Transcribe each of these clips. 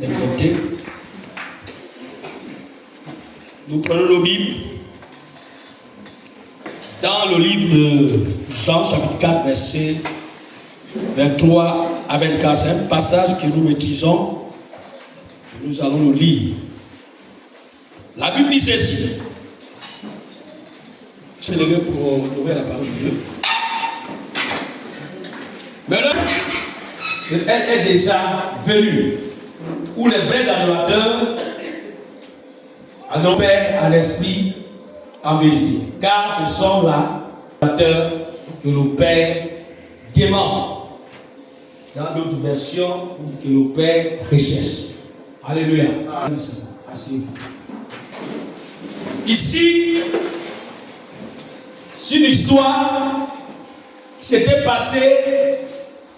Exhorter. Nous prenons nos Bibles dans le livre de Jean, chapitre 4, versets 23 à 24. C'est un passage que nous maîtrisons. Nous allons le lire. La Bible dit ceci. Je vais lever pour ouvrir la parole de Dieu. Mais là, elle est déjà venue, où les vrais adorateurs adorent Père à l'Esprit en vérité. Car ce sont là les adorateurs que le Père demande. Dans d'autres versions, que le Père recherche. Alléluia. Asseyez-vous. Ici, c'est une histoire qui s'était passée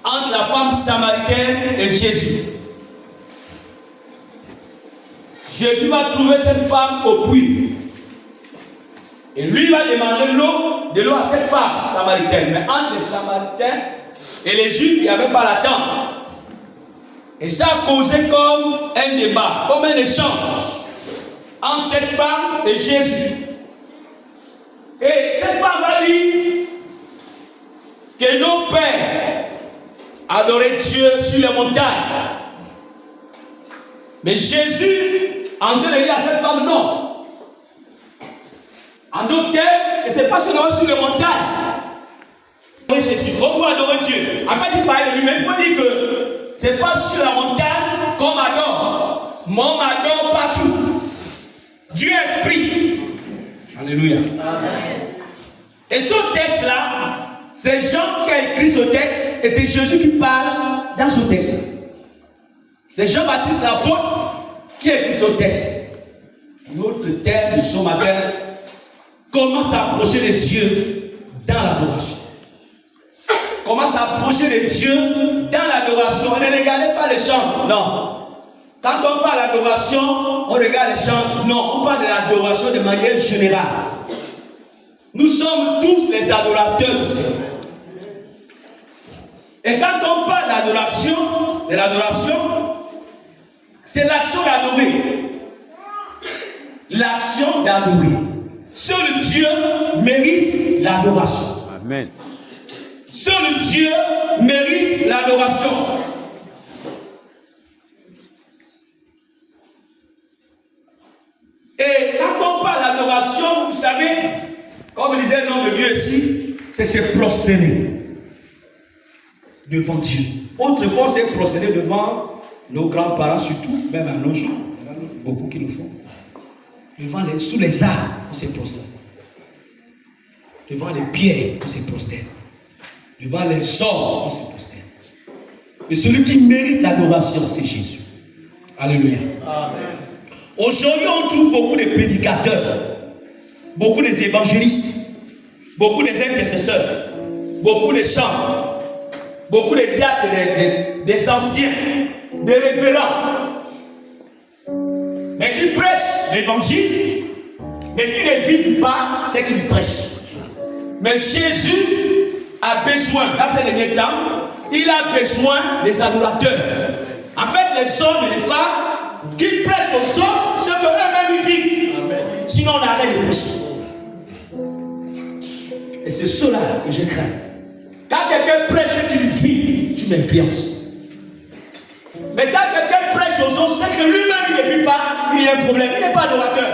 entre la femme samaritaine et Jésus. Jésus va trouver cette femme au puits. Et lui va demander de l'eau à cette femme samaritaine. Mais entre les Samaritains et les Juifs, il n'y avait pas l'attente. Et ça a causé comme un débat, comme un échange entre cette femme et Jésus. Et cette femme va dire que nos pères adoraient Dieu sur les montagnes. Mais Jésus, en train de dire à cette femme, non. En d'autres termes, que ce n'est pas seulement sur les montagnes. Jésus, on doit adorer Dieu. En fait, il parlait de lui-même. Il peut dire que ce n'est pas sur la montagne qu'on m'adore. Moi, on m'adore partout. Dieu est esprit. Alléluia. Amen. Et ce texte-là, c'est Jean qui a écrit ce texte et c'est Jésus qui parle dans ce texte. C'est Jean-Baptiste l'apôtre qui a écrit ce texte. Notre thème de ce matin, comment s'approcher de Dieu dans l'adoration. Comment s'approcher de Dieu dans l'adoration. Ne regardez pas les chants, non. Quand on parle d'adoration, on regarde les chants. Non, on parle de l'adoration de manière générale. Nous sommes tous des adorateurs. Et quand on parle d'adoration, c'est l'action d'adorer. L'action d'adorer. Seul Dieu mérite l'adoration. Amen. Seul Dieu mérite l'adoration. Et quand on parle d'adoration, vous savez, comme disait le nom de Dieu ici, c'est se prosterner devant Dieu. Autrefois, c'est prosterner devant nos grands-parents, surtout, même à nos jours. Il y en a beaucoup qui le font. Sous les arbres, on se prosterne. Devant les pierres, on se prosterne. Devant les hommes, on se prosterne. Mais celui qui mérite l'adoration, c'est Jésus. Alléluia. Amen. Aujourd'hui, on trouve beaucoup de prédicateurs, beaucoup des évangélistes, beaucoup des intercesseurs, beaucoup de chanteurs, beaucoup de diacres, des anciens, des révérends, mais qui prêchent l'évangile, mais qui ne vivent pas ce qu'ils prêchent. Mais Jésus a besoin, dans ces derniers temps, il a besoin des adorateurs. En fait, les hommes et les femmes qui prêchent aux autres ce qu'eux-mêmes vivent. Amen. Sinon, on arrête de prêcher. Et c'est cela que je crains. Quand quelqu'un prêche ce qu'il vit, tu m'influences. Mais quand quelqu'un prêche aux autres ce que lui-même ne vit pas, il y a un problème. Il n'est pas adorateur.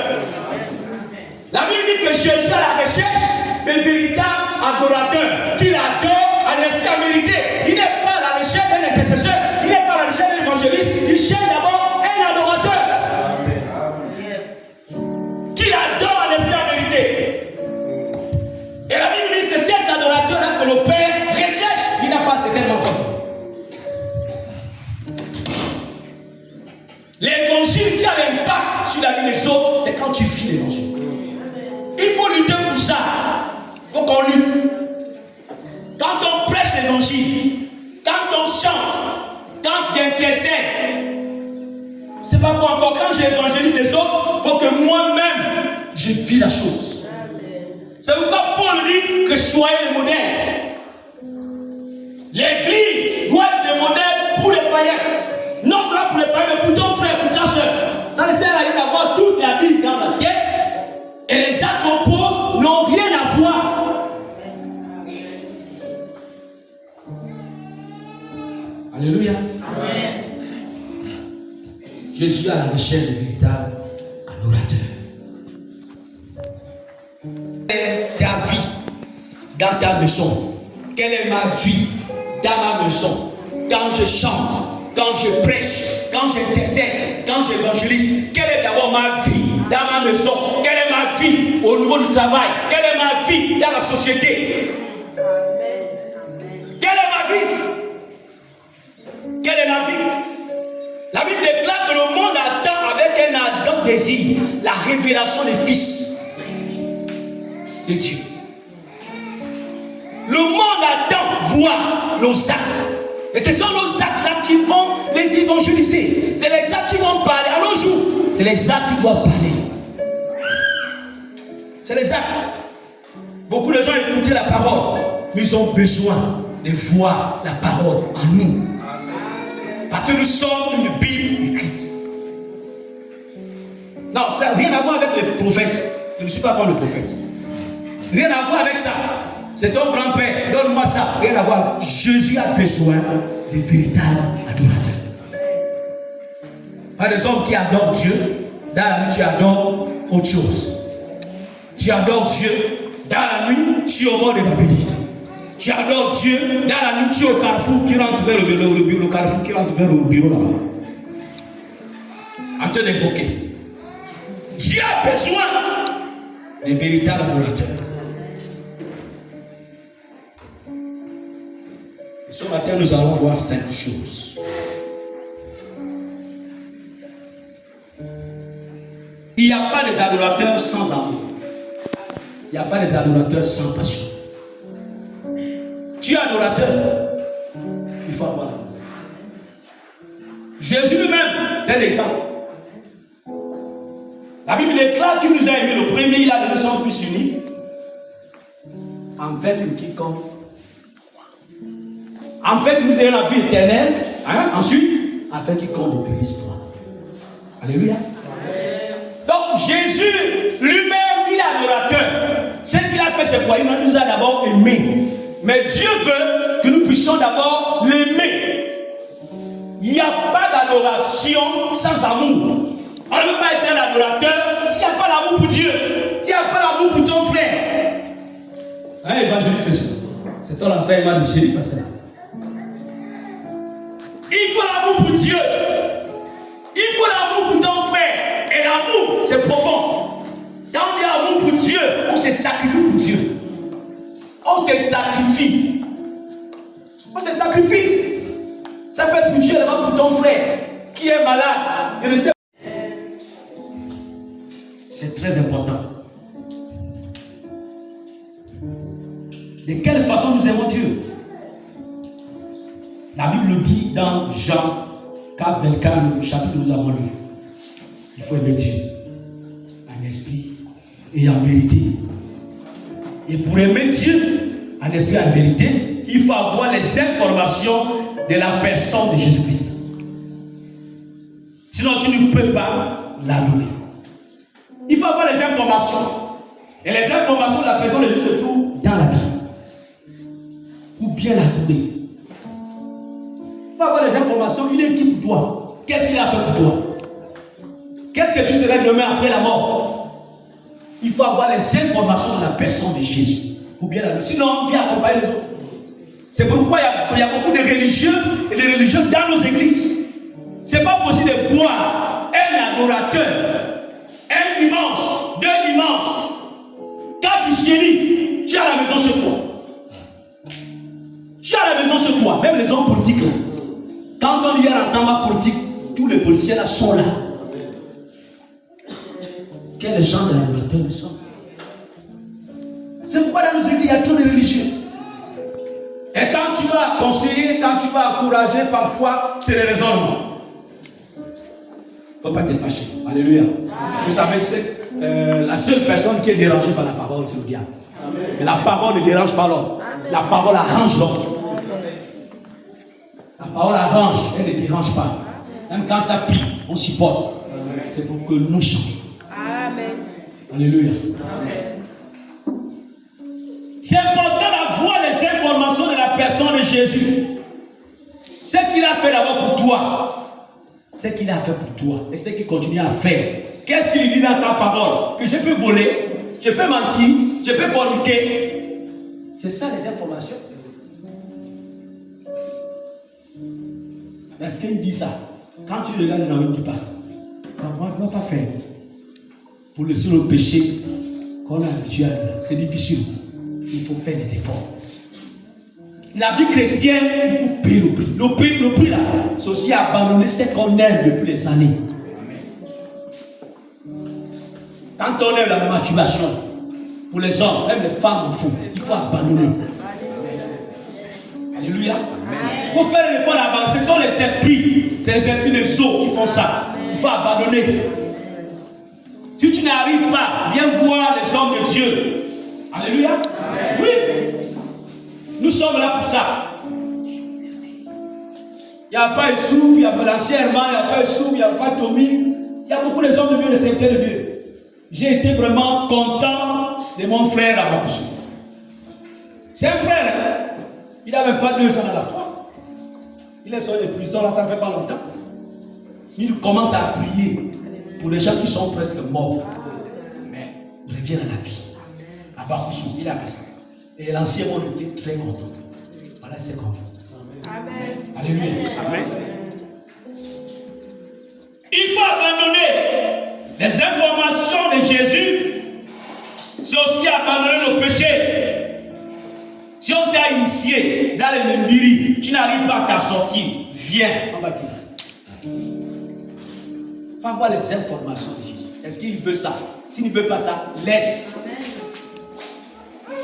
La Bible dit que Jésus est à la recherche des véritables adorateurs qu'il adore à l'instant vérité. Il n'est pas à la recherche d'un intercesseur, il n'est pas à la recherche d'un évangéliste, il cherche d'abord un adorateur. Qu'il adore à l'instant vérité. Et la Bible dit que c'est ces adorateurs-là que le Père recherche. Il n'a pas certainement compris. L'évangile qui a l'impact sur la vie des autres, c'est quand tu vis l'évangile. Il faut lutter pour ça. Il faut qu'on lutte. Quand on prêche l'évangile, quand on chante, quand tu intercèdes, c'est pas quoi encore. Quand j'évangélise les autres, il faut que moi-même, je vis la chose. C'est pourquoi Paul dit que soyez les modèles. L'église doit être le modèle pour les païens. Non seulement pour les païens, mais pour d'autres Jésus à la recherche de véritables adorateurs. Quelle est ta vie dans ta maison? Quelle est ma vie dans ma maison? Quand je chante, quand je prêche, quand j'intercède, quand j'évangélise, quelle est d'abord ma vie dans ma maison? Quelle est ma vie au niveau du travail? Quelle est ma vie dans la société? Quelle est ma vie? Quelle est ma vie? La Bible déclare que le monde attend avec un ardent désir la révélation des fils de Dieu. Le monde attend voir nos actes. Et ce sont nos actes-là qui vont les évangéliser. C'est les actes qui vont parler à nos jours. C'est les actes qui doivent parler. C'est les actes. Beaucoup de gens écoutent la parole, mais ils ont besoin de voir la parole en nous. Parce que nous sommes une Bible écrite. Non, ça n'a rien à voir avec les prophètes. Je ne suis pas comme le prophète. Rien à voir avec ça. C'est ton grand-père, donne-moi ça. Rien à voir. Jésus a besoin de véritables adorateurs. Pas des hommes qui adorent Dieu. Dans la nuit, tu adores autre chose. Tu adores Dieu. Dans la nuit, tu es au bord de Babylone. Tu adores Dieu. Dans la nuit, tu es au carrefour qui rentre vers le carrefour qui rentre vers le bureau là-bas. En train d'invoquer. Dieu a besoin de véritables adorateurs. Ce matin, nous allons voir 5 choses. Il n'y a pas des adorateurs sans amour. Il n'y a pas des adorateurs sans passion. Tu es adorateur, il faut avoir l'amour. Jésus lui-même, c'est l'exemple. La Bible déclare qu'il nous a aimé le premier, il a donné son Fils unique, en fait, quiconque. En fait, nous ayons la vie éternelle. Ensuite, afin quiconque ne périsse point. Alléluia. Donc, Jésus lui-même, il est adorateur. Ce qu'il a fait, c'est quoi? Il nous a d'abord aimés. Mais Dieu veut que nous puissions d'abord l'aimer. Il n'y a pas d'adoration sans amour. On ne peut pas être un adorateur s'il n'y a pas l'amour pour Dieu. S'il n'y a pas l'amour pour ton frère. Évangile fait ça. C'est ton enseignement de Jésus, pasteur. Il faut l'amour pour Dieu. Il faut l'amour pour ton frère. Et l'amour, c'est profond. Quand on dit amour pour Dieu, on se sacrifie pour Dieu. On se sacrifie. On se sacrifie. Ça fait spirituellement pour ton frère qui est malade. C'est très important. De quelle façon nous aimons Dieu? La Bible dit dans Jean 4, 24, le chapitre que nous avons lu. Il faut aimer Dieu en esprit et en vérité. Et pour aimer Dieu en esprit et en vérité, il faut avoir les informations de la personne de Jésus-Christ. Sinon, tu ne peux pas l'adorer. Il faut avoir les informations. Et les informations de la personne de Jésus se trouvent dans la Bible. Pour bien l'adorer. Il faut avoir les informations. Il est qui pour toi? Qu'est-ce qu'il a fait pour toi? Qu'est-ce que tu serais demain après la mort? Il faut avoir les informations de la personne de Jésus. Pour bien l'adorer. Sinon, bien accompagner les autres. C'est pourquoi il y a beaucoup de religieux et de religieux dans nos églises. Ce n'est pas possible de voir un adorateur un dimanche, 2 dimanches. Quand tu chéris, tu es à la maison chez toi. Tu es à la maison chez toi. Même les hommes politiques là. Quand on y a l'ensemble politique, tous les policiers là sont là. Quel genre d'adorateurs nous sommes? C'est pourquoi dans nos églises, il y a trop de religieux. Et quand tu vas conseiller, quand tu vas encourager, parfois, c'est les raisonnements. Il ne faut pas te fâcher. Alléluia. Amen. Vous savez, c'est la seule personne qui est dérangée par la parole, c'est le diable. Et la parole ne dérange pas l'homme. La parole arrange l'homme. La parole arrange, elle ne dérange pas. Même quand ça pique, on supporte. C'est pour que nous changions. Amen. Alléluia. Amen. C'est important d'avoir les informations de la personne de Jésus. Ce qu'il a fait d'abord pour toi. ce qu'il a fait pour toi et ce qu'il continue à faire. Qu'est-ce qu'il dit dans sa parole? Que je peux voler, je peux mentir, je peux forniquer. C'est ça les informations. Est-ce qu'il dit ça? Quand tu regardes dans une qui passe, on ne va pas faire. Pour laisser le péché qu'on a habitué à faire, c'est difficile. Il faut faire des efforts. La vie chrétienne, il faut payer le prix. Le prix là, c'est aussi abandonner ce qu'on aime depuis les années. Quand on aime la masturbation, pour les hommes, même les femmes en font, il faut abandonner. Alléluia. Il faut faire l'effort d'abandonner. Ce sont les esprits, c'est les esprits des eaux qui font ça. Il faut abandonner. Si tu n'arrives pas, viens voir les hommes de Dieu. Alléluia. Oui. Nous sommes là pour ça. Il n'y a pas de souffle, il n'y a pas d'anciennement, il n'y a pas de souffle, il n'y a pas de Tommy. Il y a beaucoup de hommes de Dieu, de serviteurs de Dieu. J'ai été vraiment content de mon frère Abakoussou. C'est un frère, hein? Il n'avait pas 2 ans à la fois. Il est sorti de prison, là, ça ne fait pas longtemps. Il commence à prier pour les gens qui sont presque morts. Ils reviennent à la vie. Abakoussou, il a fait ça. Et l'ancien monde était très content. Voilà, c'est comme ça. Amen. Alléluia. Amen. Il faut abandonner les informations de Jésus. C'est aussi abandonner nos péchés. Si on t'a initié dans les Membiri, tu n'arrives pas à t'en sortir, viens, on va dire. Va voir les informations de Jésus. Est-ce qu'il veut ça? S'il ne veut pas ça, laisse.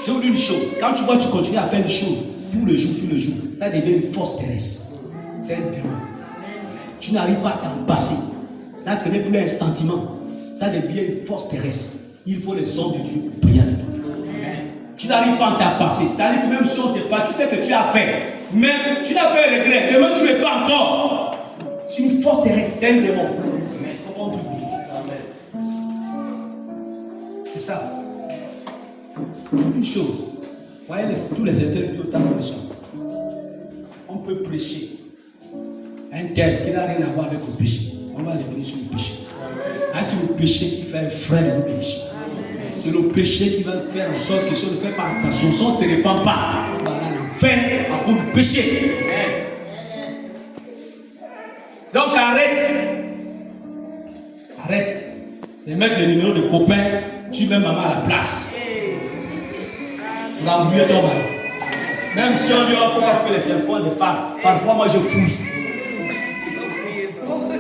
Je vous dis une chose, quand tu vois tu continues à faire des choses, tous les jours, ça devient une force terrestre. C'est un démon. Tu n'arrives pas à t'en passer. Là, ce n'est plus un sentiment. Ça devient une force terrestre. Il faut les hommes de Dieu pour prier avec toi. Tu n'arrives pas à t'en passer. C'est-à-dire que même si on te parle, tu sais que tu as fait. Mais tu n'as pas de regret. Demain, tu le fais encore. C'est une force terrestre, c'est un démon. Comment on peut prier? C'est ça. Une chose, voyez tous les interviews au temps de ça. On peut prêcher un thème qui n'a rien à voir avec le péché. On va revenir sur le péché. C'est le péché qui fait un frein de notre péché. C'est le péché qui va faire en sorte que si on ne fait pas attention, si on ne se répand pas, on va aller en enfer à cause du péché. Donc arrête de mettre le numéro de copain, tu mets maman à la place. On a oublié ton mari. Même si on dit qu'il ne faut pas faire les téléphones des femmes, parfois moi je fouille.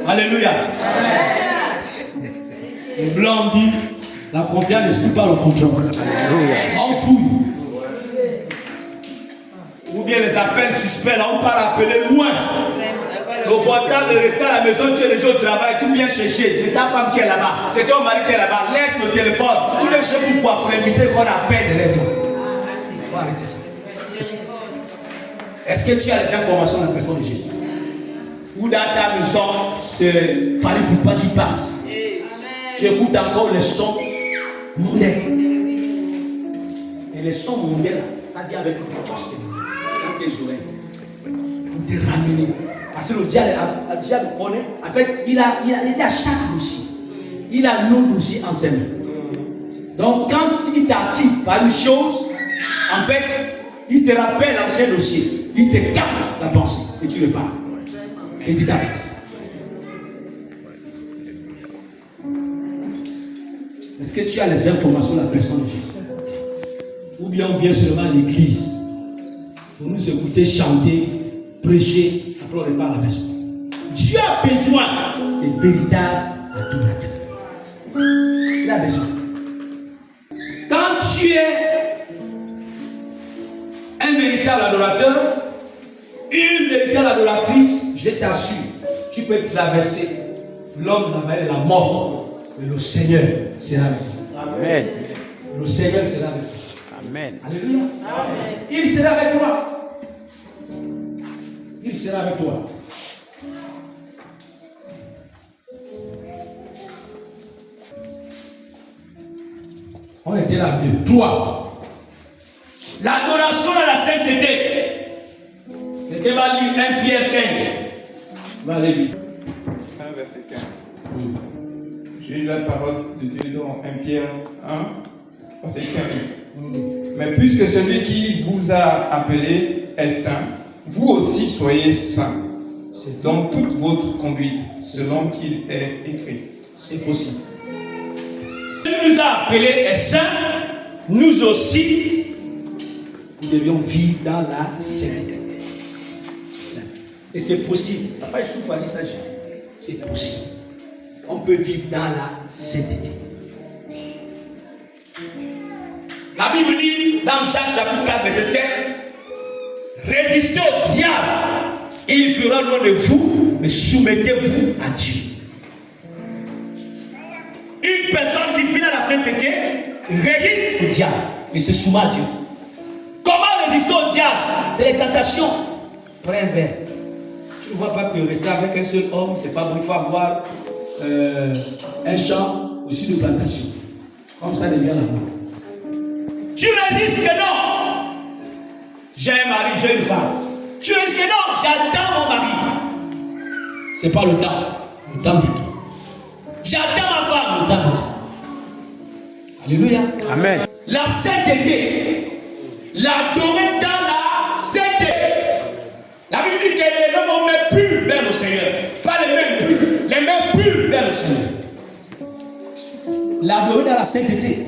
Alléluia. Les blancs dit la confiance n'exclut pas le contrôle. On fouille. Ou bien les appels suspects, là on part appeler loin. Le portable de rester à la maison, tu es déjà au travail, tu viens chercher. C'est ta femme qui est là-bas, c'est ton mari qui est là-bas. Laisse le téléphone. Tu le cherches pourquoi? Pour éviter qu'on appelle derrière toi. Il faut arrêter ça. Est-ce que tu as les informations de la personne de Jésus? Ou dans ta maison, c'est fallait pour pas qu'il passe. Tu écoutes encore les sons mondains. Et les sons mondains, ça vient avec une force dans tes oreilles. Pour te ramener. Parce que le diable connaît. En fait, il a chaque dossier. Il a nos dossiers en ses mains. Donc, quand il t'attire par une chose, en fait, il te rappelle l'ancien dossier. Il te capte la pensée. Et tu le parles. Petit à petit. Est-ce que tu as les informations de la personne de Jésus? Ou bien on vient seulement à l'église pour nous écouter chanter, prêcher, après on repart à la maison. Dieu a besoin de véritables adorateurs. Il a besoin. Quand tu es un véritable adorateur, une véritable adoratrice, je t'assure, tu peux traverser l'homme dans la vallée de la mort, mais le Seigneur sera avec toi. Amen. Le Seigneur sera avec toi. Amen. Alléluia. Amen. Il sera avec toi. Il sera avec toi. On était là, 2. 3. L'adoration à la sainteté. Je va lire 1 Pierre 15. Va aller vite. verset 15. J'ai lu la parole de Dieu dans 1 Pierre 1, verset 15. Mais puisque celui qui vous a appelé est saint, vous aussi soyez saints dans toute votre conduite, selon qu'il est écrit. C'est possible. Il nous a appelés est saint, nous aussi, nous devions vivre dans la sainteté. C'est ça. Et c'est possible. Papa, je trouve ça, c'est possible. On peut vivre dans la sainteté. La Bible dit dans Jacques chapitre 4, verset 7, résistez au diable et il fera loin de vous, mais soumettez-vous à Dieu. Une personne qui vit dans la sainteté résiste au diable et se soumet à Dieu. Comment résister au diable? C'est les tentations. Prends un verre. Tu ne vois pas que rester avec un seul homme, c'est pas bon. Il faut avoir un champ aussi de plantation. Comme ça devient la mort. Tu résistes que non. J'ai un mari, j'ai une femme. Tu résistes que non. J'attends mon mari. C'est pas le temps. Le temps vient. J'attends ma femme. Le temps vient. Alléluia. Amen. La sainteté. L'adorer dans la sainteté. La Bible dit que les hommes ont mains pures vers le Seigneur. Pas les mains pures. Les mains pures vers le Seigneur. L'adorer dans la sainteté.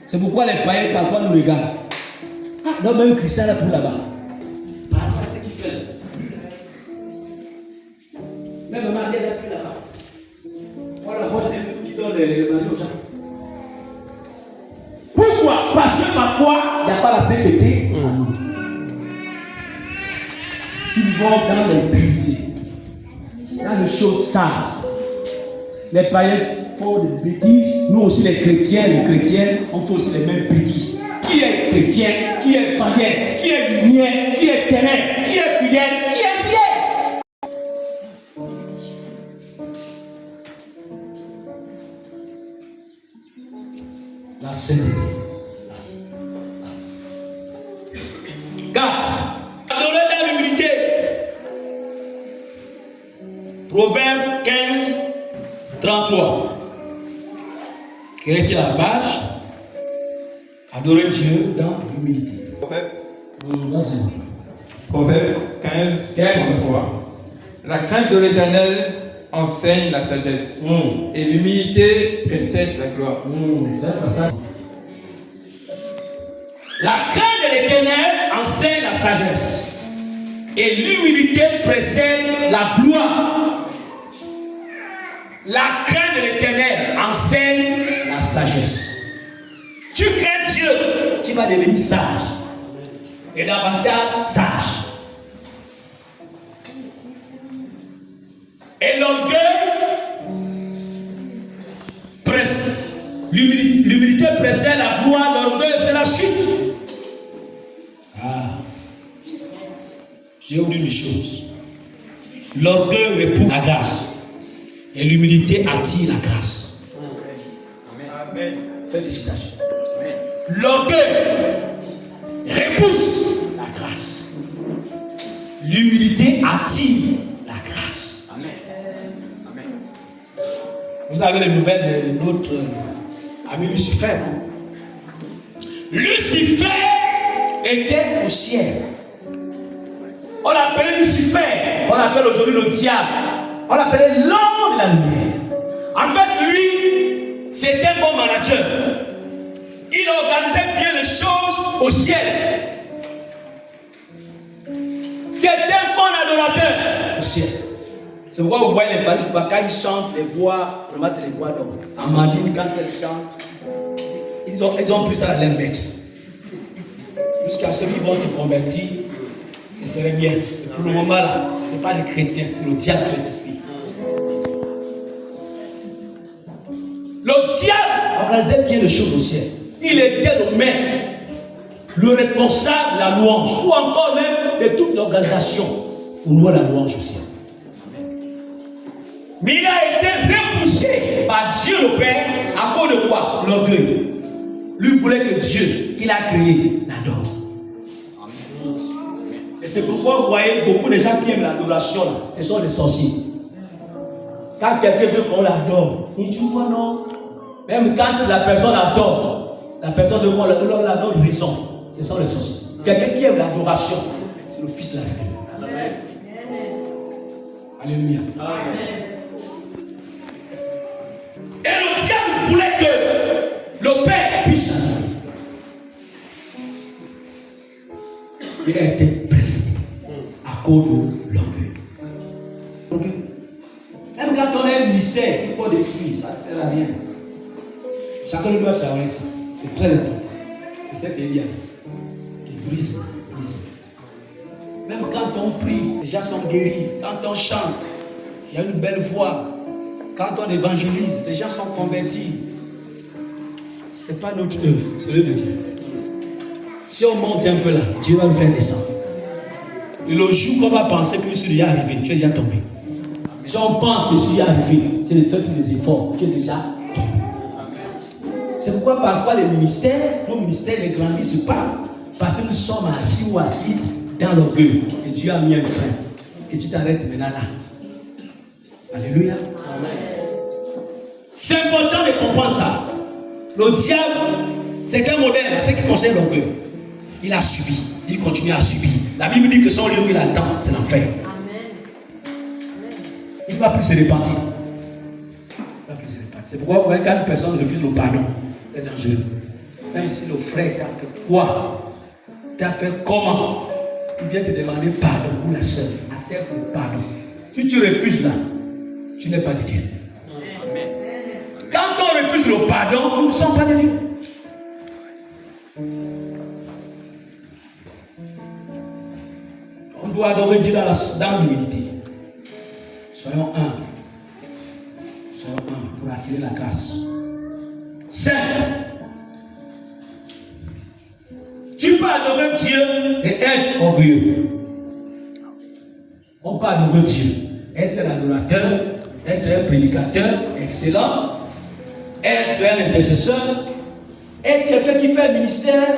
C'est pourquoi les païens parfois nous regardent. Ah, non, même Christian là pour là-bas. Parfois, c'est ce qu'il fait. Même maman, elle est plus là-bas. Voilà, c'est nous qui donne les maris aux gens. Pourquoi? Parce que parfois, il n'y a pas la sainteté en nous. Ils vont dans l'impunité, dans les choses sales. Les païens font des bêtises. Nous aussi, les chrétiens, on fait aussi les mêmes bêtises. Qui est chrétien? Qui est païen? Qui est lumière? Qui est ténèbre? Qui est fidèle? Qui est fidèle? La sainteté. 4. Adorer dans l'humilité. Proverbe 15, 33. Quelle était la page? Adorer Dieu dans l'humilité. Proverbe 15, 33. La crainte de l'Éternel enseigne la sagesse, et l'humilité précède la gloire. La crainte de l'Éternel enseigne la sagesse, et l'humilité précède la gloire. La crainte de l'Éternel enseigne la sagesse. Tu crains Dieu, tu vas devenir sage. Et davantage sage. Et l'orgueil presse. L'humilité précède la gloire, l'orgueil c'est la chute. Ah. J'ai oublié une chose. L'orgueil repousse la grâce. Et l'humilité attire la grâce. Amen. Félicitations. L'orgueil repousse la grâce. L'humilité attire la grâce. Amen. Vous avez les nouvelles de notre ami Lucifer. Lucifer était au ciel. On l'appelait Lucifer. On l'appelle aujourd'hui le diable. On l'appelait l'homme de la lumière. En fait, lui, c'était un bon manager. Il organisait bien les choses au ciel. C'était un bon adorateur au ciel. C'est pourquoi vous voyez les familles, quand ils chantent, les voix, vraiment c'est les voix d'homme. Amandine, quand elle chante, ils ont pris ça à leur maître. Jusqu'à ceux qui vont se convertir, ce serait bien. Et pour le moment là, ce n'est pas les chrétiens, c'est le diable qui les inspire. Le diable organisait bien les choses au ciel. Il était le maître, le responsable de la louange, ou encore même de toute l'organisation pour louer la louange au ciel. Mais il a été repoussé par Dieu le Père à cause de quoi? L'orgueil. Lui voulait que Dieu, qu'il a créé, l'adore. Et c'est pourquoi vous voyez beaucoup de gens qui aiment l'adoration, ce sont des sorciers. Quand quelqu'un veut qu'on l'adore, il dit quoi non? Même quand la personne adore, la personne veut qu'on l'adore raison. C'est ça le sens. Quelqu'un qui aime l'adoration, c'est le Fils de la Dieu. Amen. Alléluia. Amen. Et le diable voulait que le Père puisse l'adorer. Il a été présenté à cause de l'orgueil. Même quand on a un ministère qui porte des fruits, ça ne sert à rien. Chacun doit travailler ça. C'est très important. C'est ce qu'il y a. Qui brise. Même quand on prie, les gens sont guéris. Quand on chante, il y a une belle voix. Quand on évangélise, les gens sont convertis. Ce n'est pas notre œuvre, c'est l'œuvre de Dieu. Si on monte un peu là, Dieu va nous faire descendre. Et le jour qu'on va penser que je suis déjà arrivé, tu es déjà tombé. Si on pense que je suis arrivé, tu ne fais plus des efforts, tu es déjà tombé. C'est pourquoi parfois les ministères, nos ministères ne grandissent pas. Parce que nous sommes assis ou assises dans l'orgueil. Et Dieu a mis un frein. Et tu t'arrêtes maintenant là. Alléluia. Amen. C'est important de comprendre ça. Le diable, c'est un modèle, c'est ce qui concerne l'orgueil. Il a subi, il continue à subir. La Bible dit que son lieu qu'il attend, c'est l'enfer. Il ne va plus se repentir. C'est pourquoi quand une personne refuse le pardon, c'est dangereux. Même si le frère t'a fait quoi, t'a fait comment, il vient te demander pardon pour la soeur, accepte le pardon. Si tu refuses là, tu n'es pas de Dieu. Amen. Quand on refuse le pardon, nous ne sommes pas de Dieu. On doit adorer Dieu dans l'humilité. Soyons humbles. Soyons humbles pour attirer la grâce. 5. Tu peux adorer Dieu et être orgueilleux. On peut adorer Dieu, être un adorateur, être un prédicateur excellent, être un intercesseur, être quelqu'un qui fait un ministère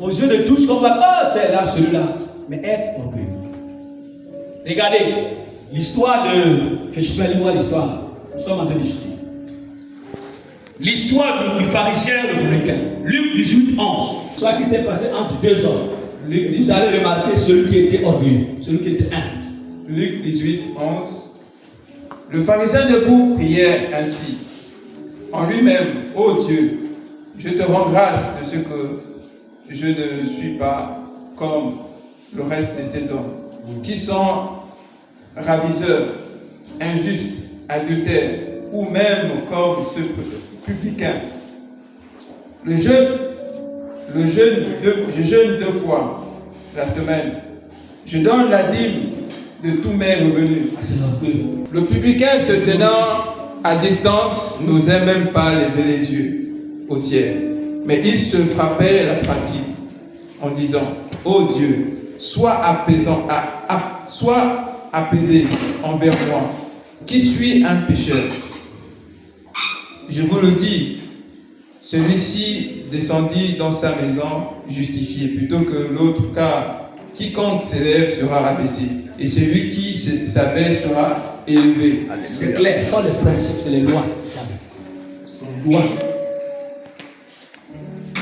aux yeux de tous qu'on va c'est là, celui-là, mais être orgueilleux. Regardez l'histoire de. Que je peux aller voir l'histoire. Nous sommes en train de discuter. L'histoire du pharisien et du républicain. Luc 18, 11. Ce qui s'est passé entre deux hommes. Vous allez remarquer celui qui était orgueilleux, celui qui était humble. Luc 18, 11. Le pharisien debout priait ainsi en lui-même: Ô Dieu, je te rends grâce de ce que je ne suis pas comme le reste de ces hommes, qui sont ravisseurs, injustes, adultères, ou même comme ce publicain. Je jeûne 2 fois la semaine. Je donne la dîme de tous mes revenus. Le publicain, se tenant à distance, n'osait même pas lever les yeux au ciel. Mais il se frappait la pratique en disant: Ô Dieu, sois apaisé envers moi, qui suis un pécheur. Je vous le dis, celui-ci descendit dans sa maison justifié plutôt que l'autre, car quiconque s'élève sera rabaissé, et celui qui s'abaisse sera élevé. C'est clair, pas les principes, c'est les lois. C'est les lois.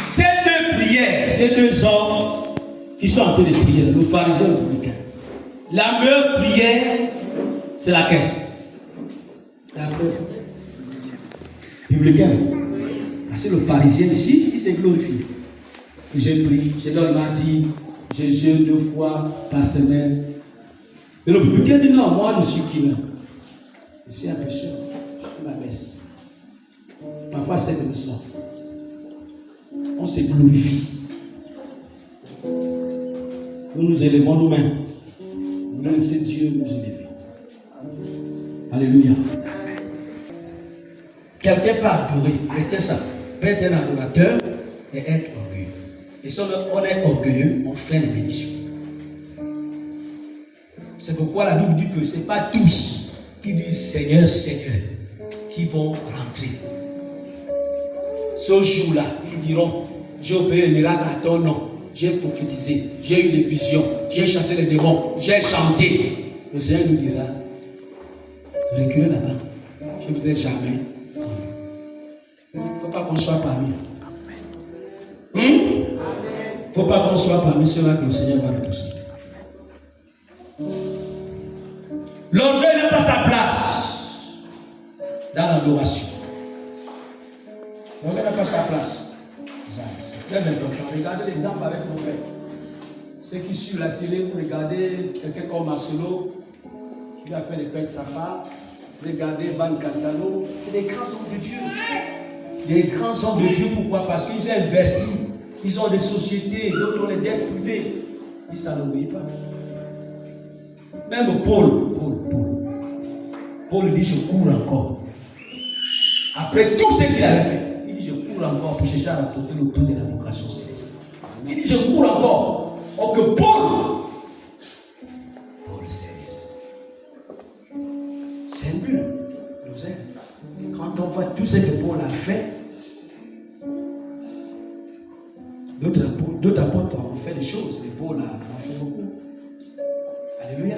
Ces deux prières, ces deux hommes qui sont en train de prier, le pharisien et le publicain, la meilleure prière, c'est laquelle? La meilleure. Publicain. Parce que le pharisien ici, il s'est glorifié. Je prie, je donne ma dîme, je jeûne 2 fois par semaine. Mais le publicain dit: non, moi je suis qui même? Je suis un pécheur, je m'abaisse. Parfois c'est comme ça. On se glorifie. Nous nous élevons nous-mêmes. Nous laissons Dieu nous élever. Alléluia. Quelqu'un peut adorer, était ça, peut être un adorateur et être orgueilleux. Et si on est orgueilleux, on freine les bénédictions. C'est pourquoi la Bible dit que ce n'est pas tous qui disent Seigneur, Seigneur, qui vont rentrer. Ce jour-là, ils diront: j'ai opéré le miracle à ton nom, j'ai prophétisé, j'ai eu des visions, j'ai chassé les démons, j'ai chanté. Le Seigneur nous dira: Reculez là-bas. Je ne vous ai jamais. Il ne faut pas qu'on soit parmi. Il ne faut pas qu'on soit parmi ceux-là que le Seigneur va repousser. L'orgueil n'a pas sa place dans l'adoration. L'orgueil n'a pas sa place. C'est très important. Regardez l'exemple avec mon père. Ceux qui suivent la télé, vous regardez quelqu'un comme Marcelo, qui lui appelle les pères de sa femme. Regardez Van Castano. C'est des grands hommes de Dieu. Des grands hommes de Dieu, pourquoi? Parce qu'ils ont investi. Ils ont des sociétés, d'autres ont des jets privés. Ils ne s'en pas. Même Paul dit, je cours encore. Après tout ce qu'il avait fait, il dit, je cours encore pour chercher à rapporter le prix de la vocation céleste. Il dit, je cours encore. Or que Paul, c'est nul. Nous aime. Quand on voit tout ce que Paul a fait, d'autres apôtres ont fait des choses, mais Paul a fait beaucoup. Alléluia.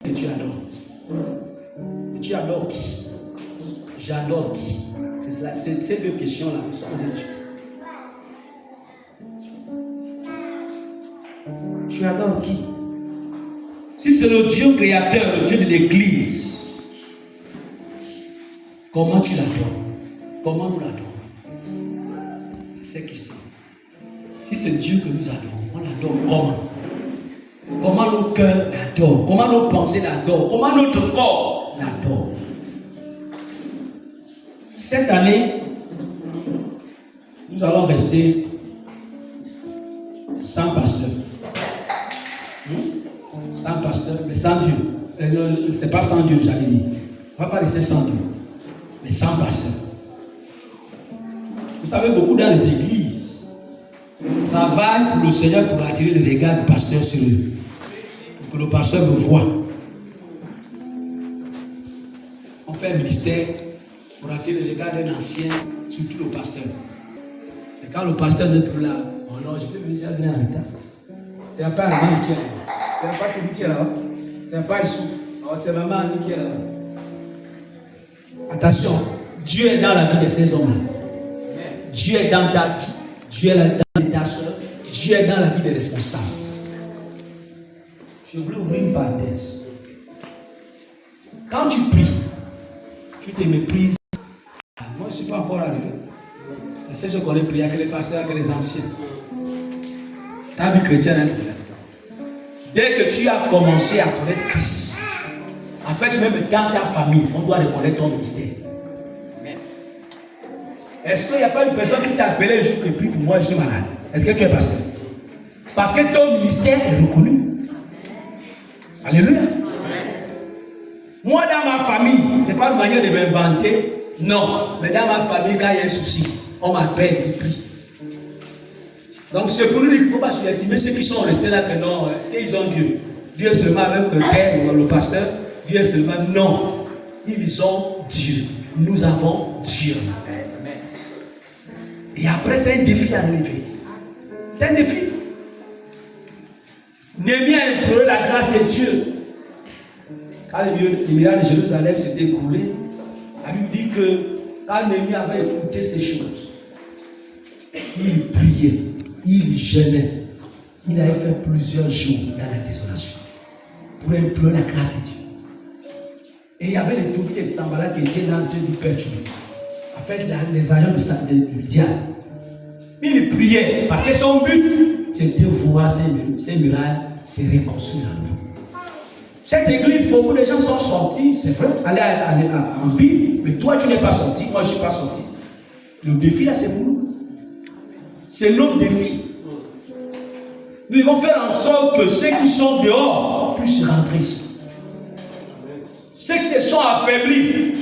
Et tu adores. Et tu adores qui? J'adore qui? C'est ces deux questions-là que sont d'étude. Tu adores qui? Si c'est le Dieu créateur, le Dieu de l'Église, comment tu l'adores? Comment nous l'adorons? C'est cette question. Si c'est Dieu que nous adorons, on l'adore comment? Comment nos cœurs l'adorent? Comment nos pensées l'adorent? Comment notre corps l'adore? Cette année, nous allons rester sans pasteur. Sans pasteur, mais sans Dieu. C'est pas sans Dieu, j'allais dire. On ne va pas rester sans Dieu, mais sans pasteur. Vous savez, beaucoup dans les églises travaillent pour le Seigneur pour attirer le regard du pasteur sur eux. Pour que le pasteur me voie. On fait un ministère pour attirer le regard d'un ancien, surtout le pasteur. Et quand le pasteur n'est plus là, oh non, je peux venir en retard. C'est pas Annie qui est là. C'est pas Tobi qui est là. C'est pas Issou. C'est maman Annie qui est là. Attention, Dieu est dans la vie de ces hommes-là. Dieu est dans ta vie. Dieu est dans ta soeur. Dieu est dans la vie des responsables. Je voulais ouvrir une parenthèse. Quand tu pries, tu te méprises. Moi, je ne suis pas encore arrivé. Je sais que je connais prier avec les pasteurs, avec les anciens. Ta vie chrétienne est différente. Dès que tu as commencé à connaître Christ, en fait, même dans ta famille, on doit reconnaître ton ministère. Est-ce qu'il n'y a pas une personne qui t'a appelé un jour et prie pour moi, je suis malade? Est-ce que tu es pasteur? Parce que ton ministère est reconnu. Alléluia. Moi, dans ma famille, ce n'est pas une manière de m'inventer. Non. Mais dans ma famille, quand il y a un souci, on m'appelle et prie. Donc, c'est pour nous dire qu'il ne faut pas sous-estimer ceux qui sont restés là que non. Est-ce qu'ils ont Dieu? Dieu est seulement avec le pasteur. Dieu est seulement non. Ils ont Dieu. Nous avons Dieu. Et après, c'est un défi à relever. C'est un défi. Néhémie a imploré la grâce de Dieu. Quand les miracles de Jérusalem s'étaient écoulés, la Bible dit que quand Néhémie avait écouté ces choses, il priait, il jeûnait. Il avait fait plusieurs jours dans la désolation pour implorer la grâce de Dieu. Et il y avait les Tobies et les Sanballat qui étaient dans le temple du Père Dieu. En fait, les agents du diable. Il priait parce que son but, c'était voir ces miracles se reconstruire à nouveau. Cette église, beaucoup de gens sont sortis, c'est vrai, aller en ville, mais toi tu n'es pas sorti, moi je ne suis pas sorti. Le défi là, c'est pour nous. C'est notre défi. Nous devons faire en sorte que ceux qui sont dehors puissent rentrer ici. Ceux qui se sont affaiblis,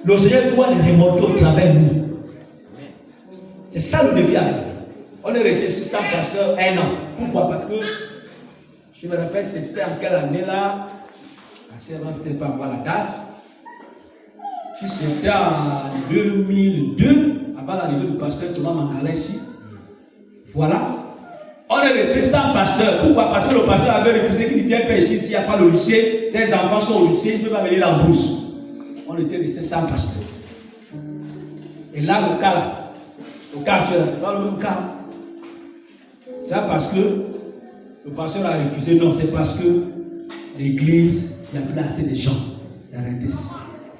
le Seigneur doit les remonter au travers de nous. C'est ça le défi à relever. On est resté sur ça, pasteur, 1 an. Pourquoi? Parce que je me rappelle, c'était en quelle année là? Je ne sais peut-être pas voir la date. C'était en 2002, avant l'arrivée du pasteur Thomas Mangala ici. Voilà. On est resté sans pasteur. Pourquoi? Parce que le pasteur avait refusé qu'il ne vienne pas ici. S'il n'y a pas le lycée, ses enfants sont au lycée, il ne peut pas venir en brousse. On était resté sans pasteur. Et là, le cas actuel, ce n'est pas le même cas. C'est pas parce que le pasteur a refusé, non, c'est parce que l'église a placé des gens. Arrêtez ça.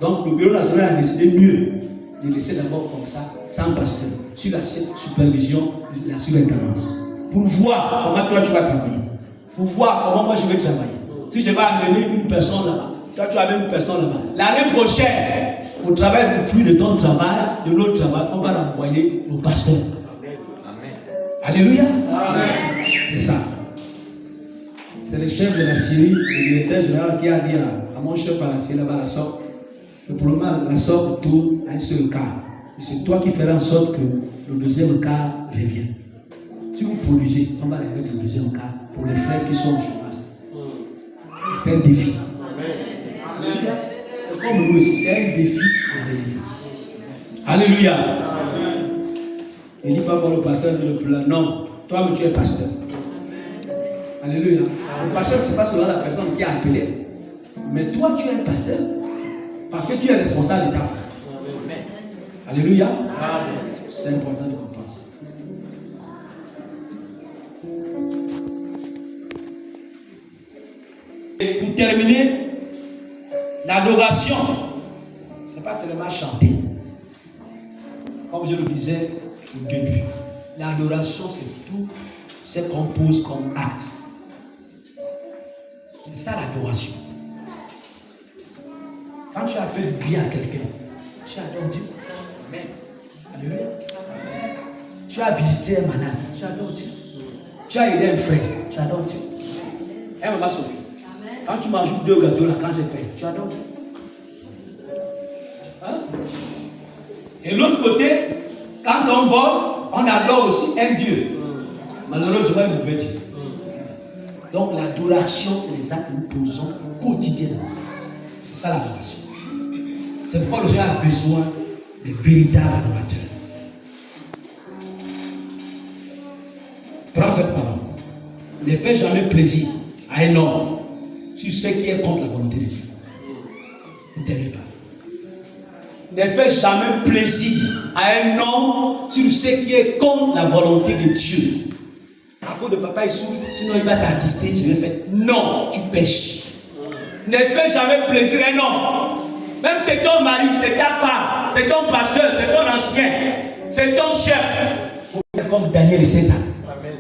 Donc le bureau national a décidé mieux de laisser d'abord comme ça, sans pasteur, sur la supervision, la surintendance. Pour voir comment toi tu vas travailler. Pour voir comment moi je vais travailler. Si je vais amener une personne là-bas, toi tu amènes une personne là-bas. L'année prochaine, au travail du fruit de ton travail, de notre travail, on va renvoyer nos pasteurs. Amen. Alléluia. Amen. C'est ça. C'est le chef de la Syrie, le directeur général qui a dit à mon chef à la Syrie là-bas, la sorte, que pour le moment, la sorte tourne à un seul quart. Et c'est toi qui feras en sorte que le deuxième quart revienne. Si vous produisez, on va remettre le deuxième quart pour les frères qui sont au chômage. C'est un défi. Amen. C'est comme nous aussi, c'est un défi. Alléluia. Amen. Il ne dit pas pour le pasteur de le plan. Non, toi, tu es pasteur. Alléluia. Le pasteur, ce n'est pas seulement la personne qui a appelé. Mais toi, tu es un pasteur. Parce que tu es responsable de ta foi. Alléluia. Amen. C'est important de comprendre ça. Et pour terminer, l'adoration, ce n'est pas seulement chanter. Comme je le disais au début, l'adoration, c'est tout ce qu'on pose comme acte. C'est ça l'adoration. Quand tu as fait du bien à quelqu'un, tu adores Dieu. Amen. Alléluia. Tu as visité un malade, tu adores Dieu. Tu as aidé un frère, tu adores Dieu. Et maman Sophie, quand tu manges 2 gâteaux là, quand j'ai paye, tu adores Dieu. Hein? Et l'autre côté, quand on vole, on adore aussi un Dieu. Malheureusement, il mauvais Dieu. Donc l'adoration, c'est les actes que nous posons quotidiennement. C'est ça l'adoration. C'est pourquoi le Seigneur a besoin de véritables adorateurs. Prends cette parole. Ne fais jamais plaisir à un homme sur ce qui est contre la volonté de Dieu. Ne t'aime pas. Ne fais jamais plaisir à un homme sur ce qui est contre la volonté de Dieu. À cause de papa, il souffre, sinon il va s'attister, je vais faire. Non, tu pêches. Ne fais jamais plaisir à un homme. Même si c'est ton mari, c'est ta femme, c'est ton pasteur, c'est ton ancien, c'est ton chef. Comme Daniel et César. Amen.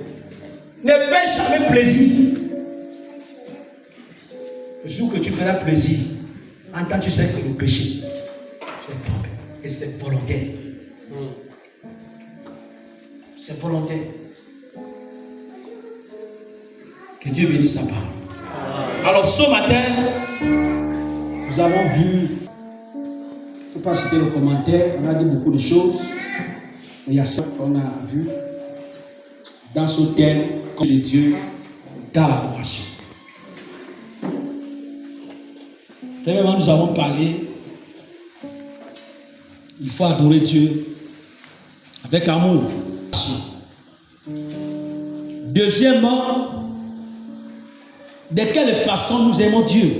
Ne fais jamais plaisir. Le jour que tu feras plaisir, en tant que tu sais que c'est le péché, tu es tombé. Et c'est volontaire. C'est volontaire. Que Dieu bénisse sa parole. Alors ce matin, nous avons vu, je ne peux pas citer le commentaire, on a dit beaucoup de choses. Il y a ça qu'on a vu dans ce thème, comme de Dieu dans l'adoration. Premièrement, nous avons parlé, il faut adorer Dieu avec amour. Deuxièmement, de quelle façon nous aimons Dieu.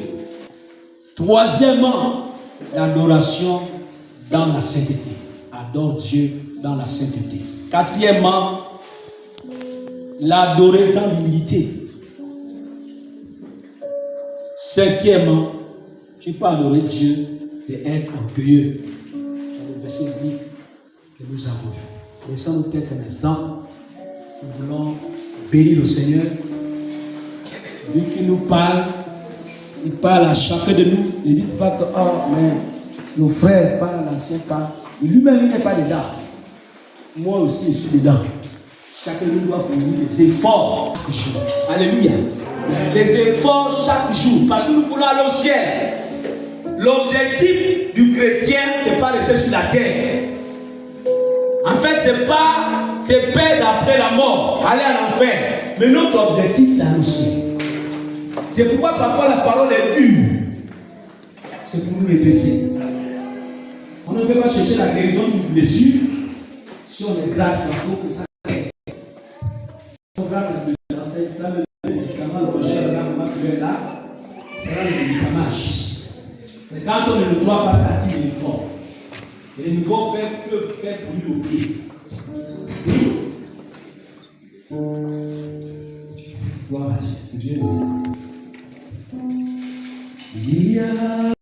Troisièmement, l'adoration dans la sainteté. Adore Dieu dans la sainteté. Quatrièmement, l'adorer dans l'humilité. Cinquièmement, tu peux adorer Dieu et être orgueilleux. C'est le verset biblique que nous avons vu. Laissons-nous peut-être un instant. Nous voulons bénir le Seigneur. Lui qui nous parle, il parle à chacun de nous. Ne dites pas que, oh, mais nos frères parlent, l'ancien parle. Lui-même, il n'est pas dedans. Moi aussi, je suis dedans. Chacun de nous doit fournir des efforts chaque jour. Alléluia. Des efforts chaque jour. Parce que nous voulons aller au ciel. L'objectif du chrétien, ce n'est pas rester sur la terre. En fait, c'est perdre après la mort, aller à l'enfer. Mais notre objectif, c'est aller au ciel. C'est pourquoi parfois la parole est dure. C'est pour nous épaissir. On ne peut pas chercher la guérison d'une blessure si on est grave, il faut que ça s'aide. On grave la agisse. Mais quand on ne le croit pas, ça attire les microbes. Et les microbes peuvent faire brûler au pied. Gloire à Dieu. Dieu.